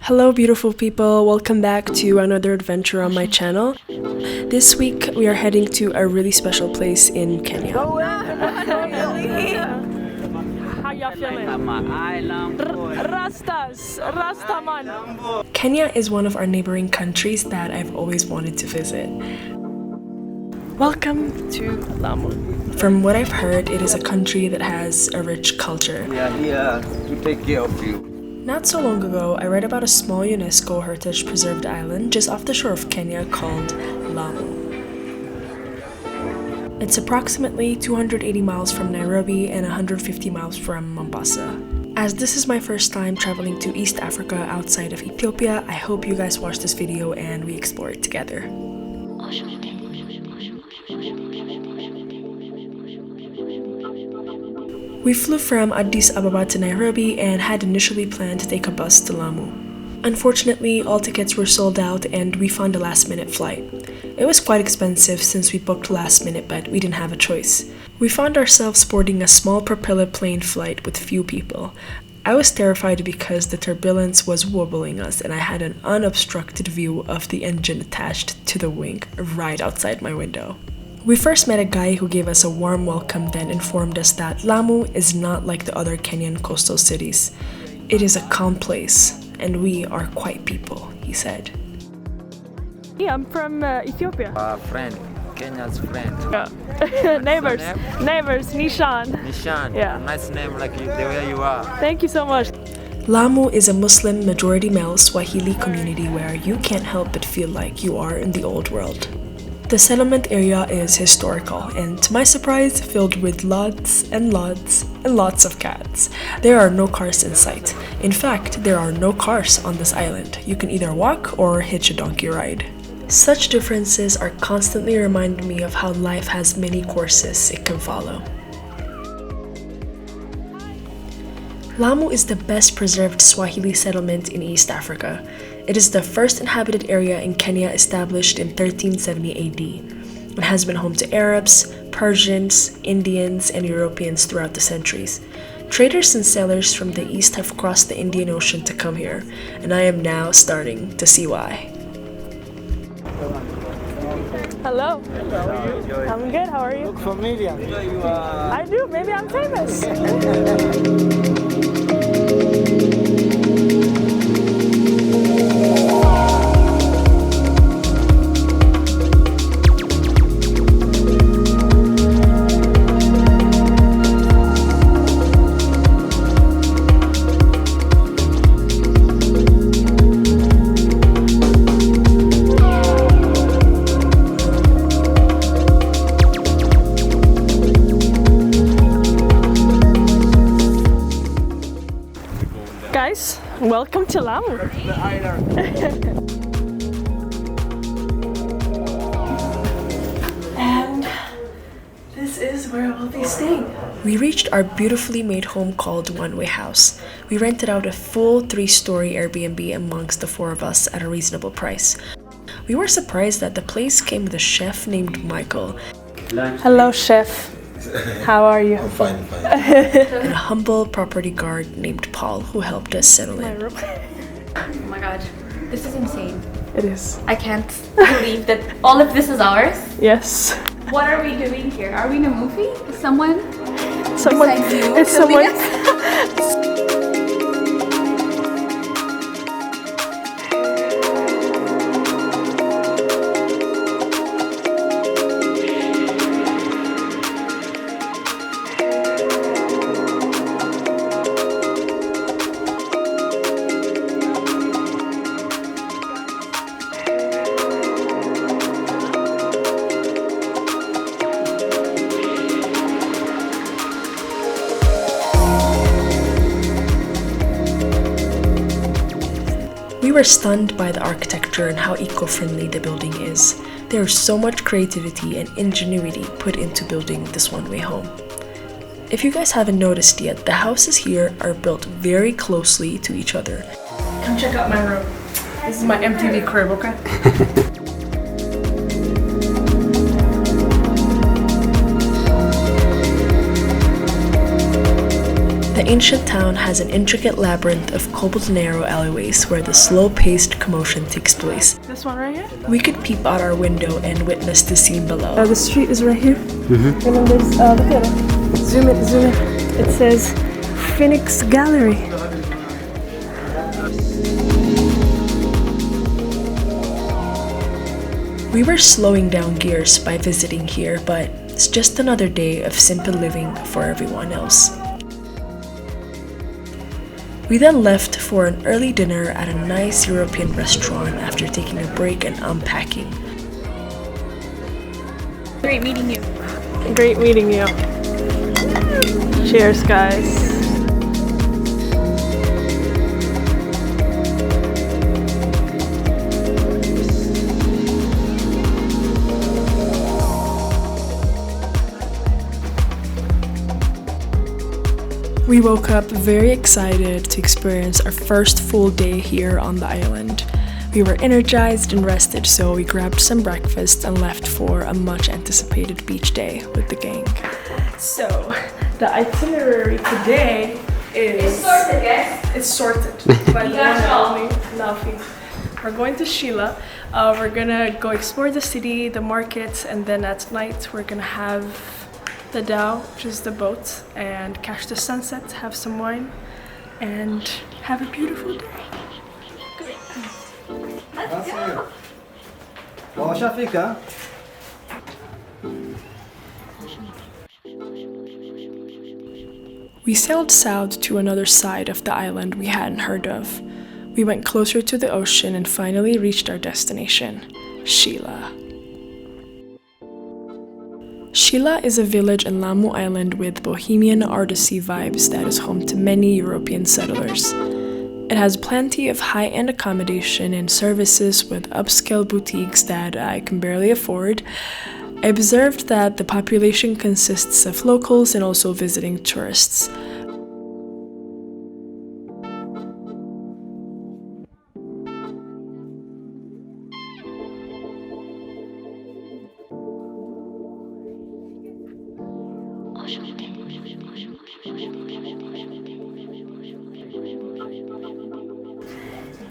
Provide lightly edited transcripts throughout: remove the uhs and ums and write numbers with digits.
Hello beautiful people, welcome back to another adventure on my channel. This week we are heading to a really special place in Kenya. How y'all feeling? Rastaman. Kenya is one of our neighboring countries that I've always wanted to visit. Welcome to Lamu. From what I've heard, it is a country that has a rich culture. We are here to take care of you. Not so long ago, I read about a small UNESCO heritage preserved island just off the shore of Kenya called Lamu. It's approximately 280 miles from Nairobi and 150 miles from Mombasa. As this is my first time traveling to East Africa outside of Ethiopia, I hope you guys watch this video and we explore it together. We flew from Addis Ababa to Nairobi and had initially planned to take a bus to Lamu. Unfortunately, all tickets were sold out and we found a last-minute flight. It was quite expensive since we booked last minute, but we didn't have a choice. We found ourselves boarding a small propeller plane flight with few people. I was terrified because the turbulence was wobbling us and I had an unobstructed view of the engine attached to the wing right outside my window. We first met a guy who gave us a warm welcome, then informed us that Lamu is not like the other Kenyan coastal cities. It is a calm place, and we are quiet people, he said. Yeah, I'm from Ethiopia. Friend, Kenya's friend. Yeah. Neighbors, Nishan. Nishan. Yeah. Nice name like you, the way you are. Thank you so much. Lamu is a Muslim majority male Swahili community where you can't help but feel like you are in the old world. The settlement area is historical and, to my surprise, filled with lots and lots and lots of cats. There are no cars in sight. In fact, there are no cars on this island. You can either walk or hitch a donkey ride. Such differences are constantly reminding me of how life has many courses it can follow. Lamu is the best preserved Swahili settlement in East Africa. It is the first inhabited area in Kenya established in 1370 AD. It has been home to Arabs, Persians, Indians, and Europeans throughout the centuries. Traders and sailors from the east have crossed the Indian Ocean to come here, and I am now starting to see why. Hello. How are you? I'm good. How are you? Look familiar. I do. Maybe I'm famous. Guys, welcome to Lamu. And this is where we'll be staying. We reached our beautifully made home called One Way House. We rented out a full 3-story Airbnb amongst the 4 of us at a reasonable price. We were surprised that the place came with a chef named Michael. Hello, chef. How are you? I'm fine. And a humble property guard named Paul who helped us settle in. room. Oh my god, this is insane. It is. I can't believe that all of this is ours. Yes. What are we doing here? Are we in a movie? Is someone Someone. besides you It's filming someone. us? We were stunned by the architecture and how eco-friendly the building is. There is so much creativity and ingenuity put into building this one-way home. If you guys haven't noticed yet, the houses here are built very closely to each other. Come check out my room. This is my MTV crib, okay? The ancient town has an intricate labyrinth of cobbled narrow alleyways where the slow-paced commotion takes place. This one right here? We could peep out our window and witness the scene below. The street is right here. And then there's, look at it. Zoom in, zoom in. It says Phoenix Gallery. We were slowing down gears by visiting here, but it's just another day of simple living for everyone else. We then left for an early dinner at a nice European restaurant after taking a break and unpacking. Great meeting you. Great meeting you. Cheers, guys. We woke up very excited to experience our first full day here on the island. We were energized and rested, so we grabbed some breakfast and left for a much anticipated beach day with the gang. So, the itinerary today is... It's sorted, guys. It's sorted by the one and only Lafi. We're going to Sheila. We're gonna go explore the city, the markets, and then at night we're gonna have the dhow, which is the boat, and catch the sunset, have some wine, and have a beautiful day. We sailed south to another side of the island we hadn't heard of. We went closer to the ocean and finally reached our destination, Sheila. Sheila is a village in Lamu Island with bohemian artsy vibes that is home to many European settlers. It has plenty of high-end accommodation and services with upscale boutiques that I can barely afford. I observed that the population consists of locals and also visiting tourists.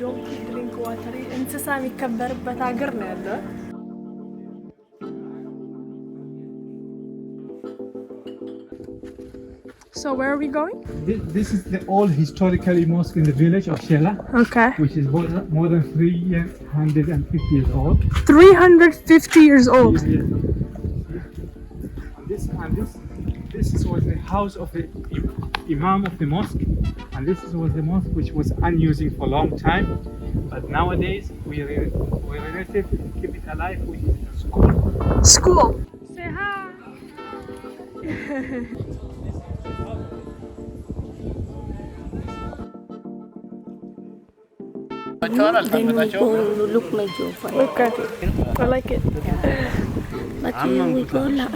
Don't drink water. እንስሳ የሚከበርበት ሀገር ነው ያለው። So where are we going? This is the old historically mosque in the village of Shela, Okay. which is more than 350 years old. 350 years old. This was the house of the imam of the mosque, and this was the mosque which was unused for a long time. But nowadays we related keep it alive, which is a school. School. Say hi. Then we go look my job. Okay. I like it. But here we go now.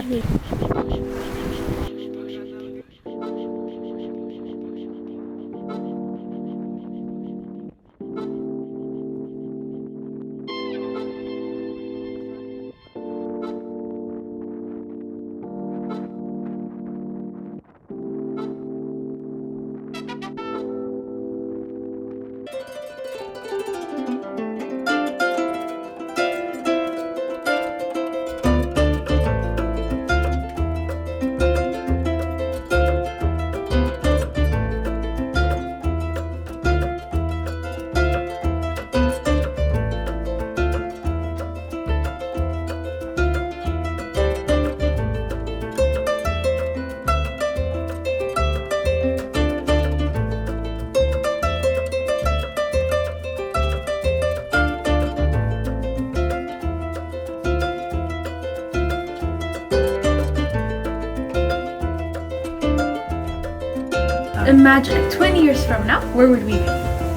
Imagine 20 years from now, where would we be?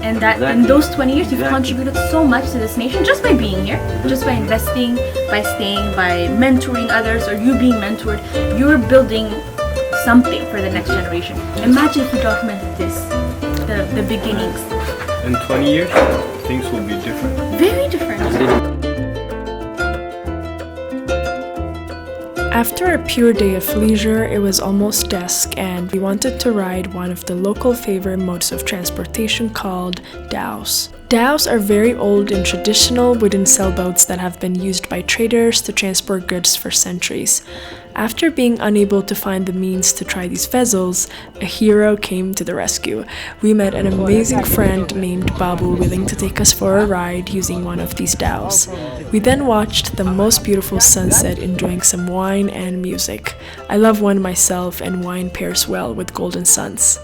And that in those 20 years, you've contributed so much to this nation just by being here, just by investing, by staying, by mentoring others, or you being mentored. You're building something for the next generation. Imagine if you documented this, the beginnings. In 20 years, things will be different. Very different. After a pure day of leisure, it was almost dusk and we wanted to ride one of the local favorite modes of transportation called dhows. Dhows are very old and traditional wooden sailboats that have been used by traders to transport goods for centuries. After being unable to find the means to try these vessels, a hero came to the rescue. We met an amazing friend named Babu willing to take us for a ride using one of these dhows. We then watched the most beautiful sunset enjoying some wine and music. I love wine myself and wine pairs well with golden suns.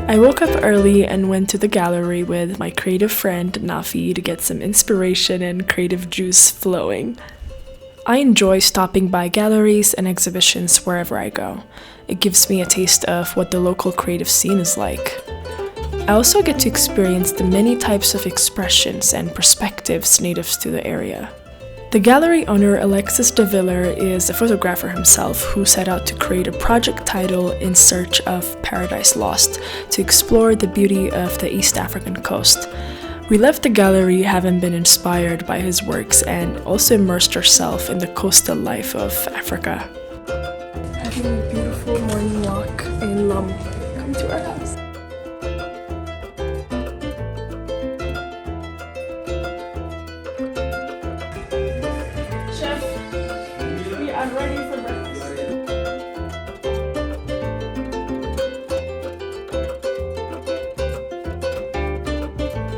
I woke up early and went to the gallery with my creative friend Nafi to get some inspiration and creative juice flowing. I enjoy stopping by galleries and exhibitions wherever I go. It gives me a taste of what the local creative scene is like. I also get to experience the many types of expressions and perspectives native to the area. The gallery owner Alexis de Viller is a photographer himself who set out to create a project titled In Search of Paradise Lost to explore the beauty of the East African coast. We left the gallery having been inspired by his works and also immersed ourselves in the coastal life of Africa. Having a beautiful morning walk in Lamu. Come to our house. I'm ready for breakfast.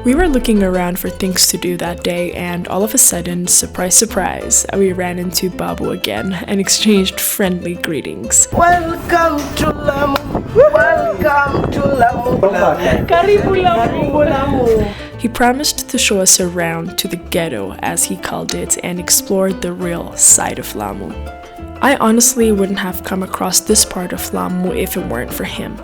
We were looking around for things to do that day, and all of a sudden, surprise, surprise, we ran into Babu again and exchanged friendly greetings. Welcome to Lamu. Welcome to Lamu. Karibu Lamu. He promised to show us around to the ghetto, as he called it, and explore the real side of Lamu. I honestly wouldn't have come across this part of Lamu if it weren't for him.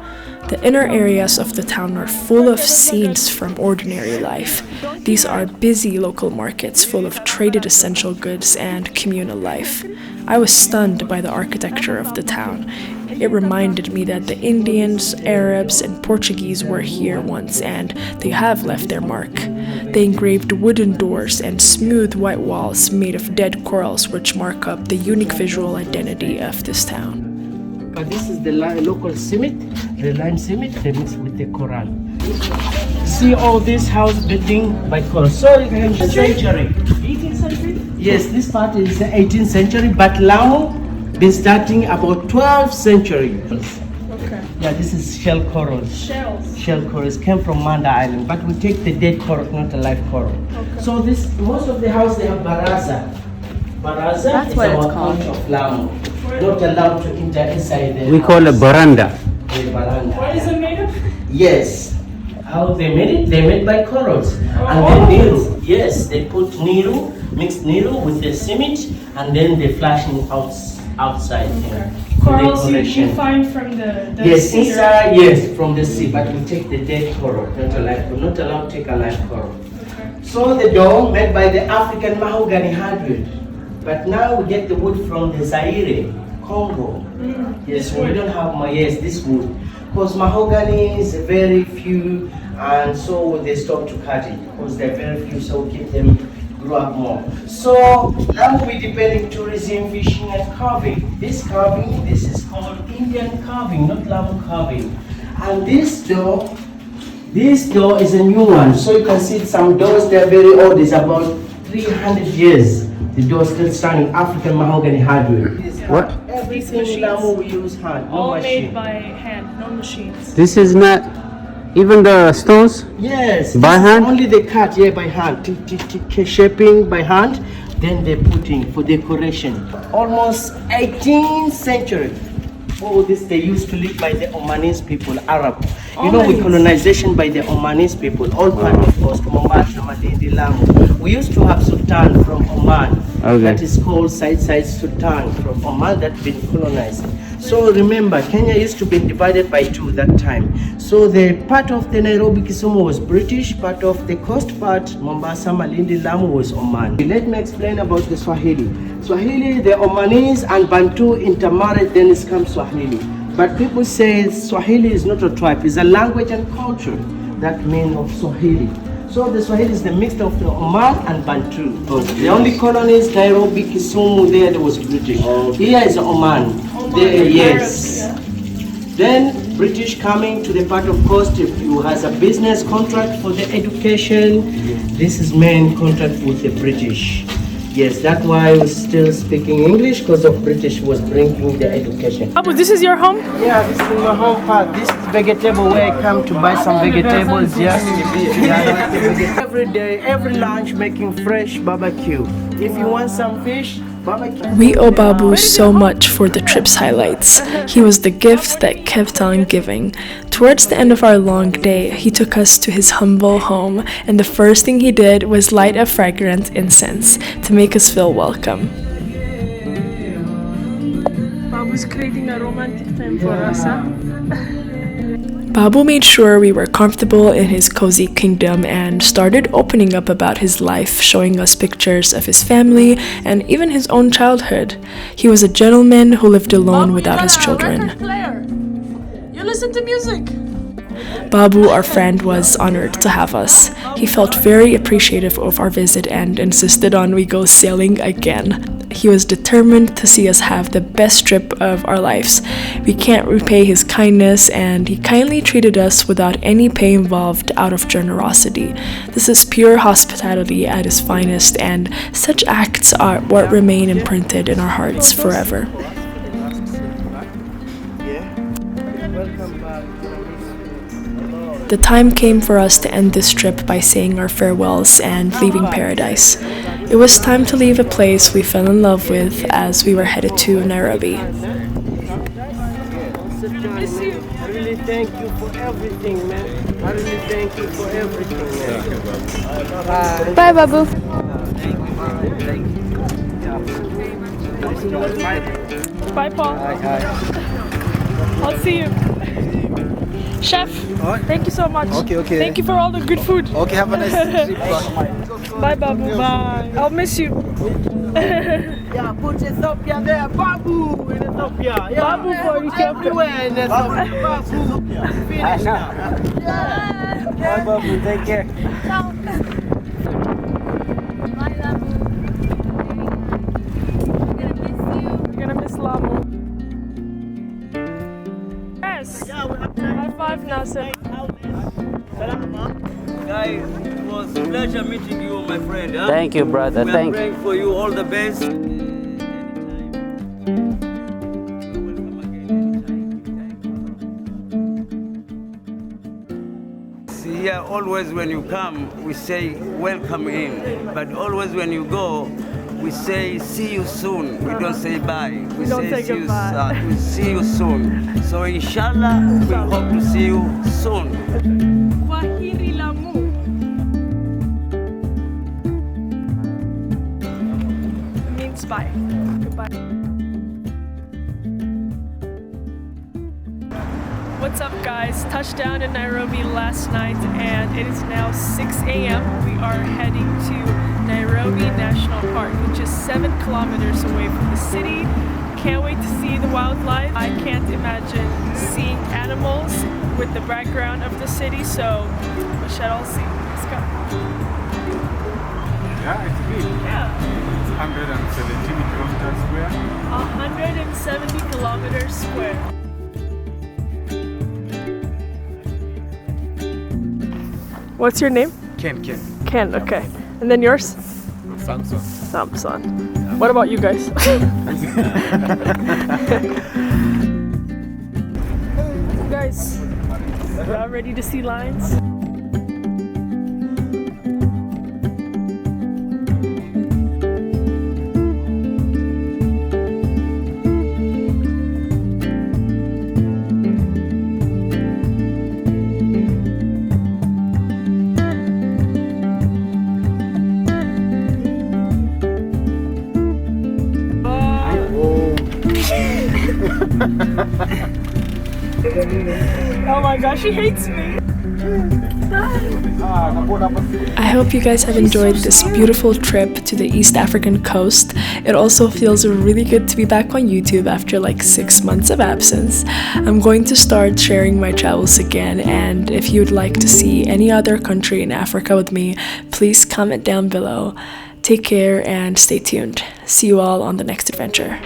The inner areas of the town are full of scenes from ordinary life. These are busy local markets full of traded essential goods and communal life. I was stunned by the architecture of the town. It reminded me that the Indians, Arabs, and Portuguese were here once, and they have left their mark. They engraved wooden doors and smooth white walls made of dead corals which mark up the unique visual identity of this town. But this is the local cement, the lime cement, they mix with the coral. See all this house building by coral. So in the century. 18th century? Yes, this part is the 18th century, but Lamu been starting about 12th century. Okay. Yeah, this is shell corals. Shells. Shell corals came from Manda Island, but we take the dead coral, not the live coral. Okay. So this, most of the house they have baraza. Baraza That's is what it's our called. part of Lamu. Not allowed to enter inside the We call it baranda. The baranda. What is it made of? Yes. How they made it? They made by corals. And Oh. then Niru. Yes, they put Niru, mixed Niru with the cement, and then they flashing outside here. Corals you Decoration. find from the Yes, sea, inside, yes, from the sea, but we take the dead coral, not a live coral. Not allowed to take a live coral. Okay. So the door made by the African mahogany hardwood, but now we get the wood from the Zaire, Congo. Yes, we don't have this wood, because mahogany is very few, and so they stop to cut it because they're very few, so we keep them grow up more. So now we depending tourism, fishing, and carving. This carving, this is called Indian carving, not Lamu carving. And this door is a new one. So you can see some doors, they're very old. It's about 300 years. The door still standing, African mahogany hardwood. What? Everything in Lamu we use hand, no All machine. made by hand, no machines. This is not Even the stones? Yes. By this is hand? only they cut, yeah, by hand. Shaping by hand. Then they putting for decoration. Almost 18th century. Oh, this they used to live by the Omanese people, Arab. You know, we colonization by the Omanese people, all part of Coast, Mombasa, Malindi, Lamu. We used to have Sultan from Oman. Okay. That is called Said Sultan from Oman that been colonized. So remember, Kenya used to be divided by two that time. So the part of the Nairobi, Kisumu was British, part of the coast part, Mombasa, Malindi, Lamu was Oman. Let me explain about the Swahili. Swahili, the Omanese and Bantu intermarried, then it comes Swahili. But people say Swahili is not a tribe, it's a language and culture that mean of Swahili. So the Swahili is the mix of the Oman and Bantu. The only colonies, Nairobi, Kisumu, there was British. Here is Oman. There, yes. Then British coming to the part of coast, if you has a business contract for the education, this is main contract with the British. Yes, that's why we're still speaking English, because of British was bringing the education. Abu, this is your home? Yeah, this is my home part. This is vegetable where I come to buy some vegetables. Yes. Every day, every lunch, making fresh barbecue. If you want some fish, barbecue. We owe Babu so much for the trip's highlights. He was the gift that kept on giving. Towards the end of our long day, he took us to his humble home, and the first thing he did was light a fragrant incense to make us feel welcome. Babu's creating a romantic time for us, huh? Babu made sure we were comfortable in his cozy kingdom and started opening up about his life, showing us pictures of his family and even his own childhood. He was a gentleman who lived alone without his children. You listen to music. Babu, our friend, was honored to have us. He felt very appreciative of our visit and insisted on we go sailing again. He was determined to see us have the best trip of our lives. We can't repay his kindness, and he kindly treated us without any pay involved out of generosity. This is pure hospitality at its finest, and such acts are what remain imprinted in our hearts forever. The time came for us to end this trip by saying our farewells and leaving paradise. It was time to leave a place we fell in love with as we were headed to Nairobi. I really thank you for everything, man. I really thank you for everything, man. Bye, Babu. Bye, Paul. I'll see you. Chef, thank you so much. Okay. Thank you for all the good food. Okay, have a nice trip. Bye, Babu. Bye. I'll miss you. Yeah, put Ethiopia there, Babu in Ethiopia. Yeah, Babu for Ethiopia. everywhere in Ethiopia. Babu. Finish now. Bye, Babu. Take care. I'm gonna miss Lamu. Yes. High five, Nasser. Guys, it was a pleasure meeting you, my friend. Huh? Thank you, brother. We are Thank you. praying for you all the best. See, here, always when you come, we say welcome in. But always when you go, we say see you soon. We don't say bye. We don't say see goodbye. we see you soon. So inshallah, we hope to see you soon. Swahili Lamu. Means bye. Goodbye. What's up, guys? Touchdown in Nairobi last night, and it is now 6 a.m. We are heading to Nairobi National Park, which is 7 kilometers away from the city. Can't wait to see the wildlife. I can't imagine seeing animals with the background of the city, so we shall all see. Let's go. Yeah, it's big. Yeah. It's 117 kilometers square. 170 kilometers square. What's your name? Ken. Ken, okay. And then yours? Samson. Samson. What about you guys? Guys, Y'all ready to see lions? Oh my gosh, she hates me. I hope you guys have enjoyed this beautiful trip to the East African coast. It also feels really good to be back on YouTube after like 6 months of absence. I'm going to start sharing my travels again, and if you'd like to see any other country in Africa with me, please comment down below. Take care and stay tuned. See you all on the next adventure.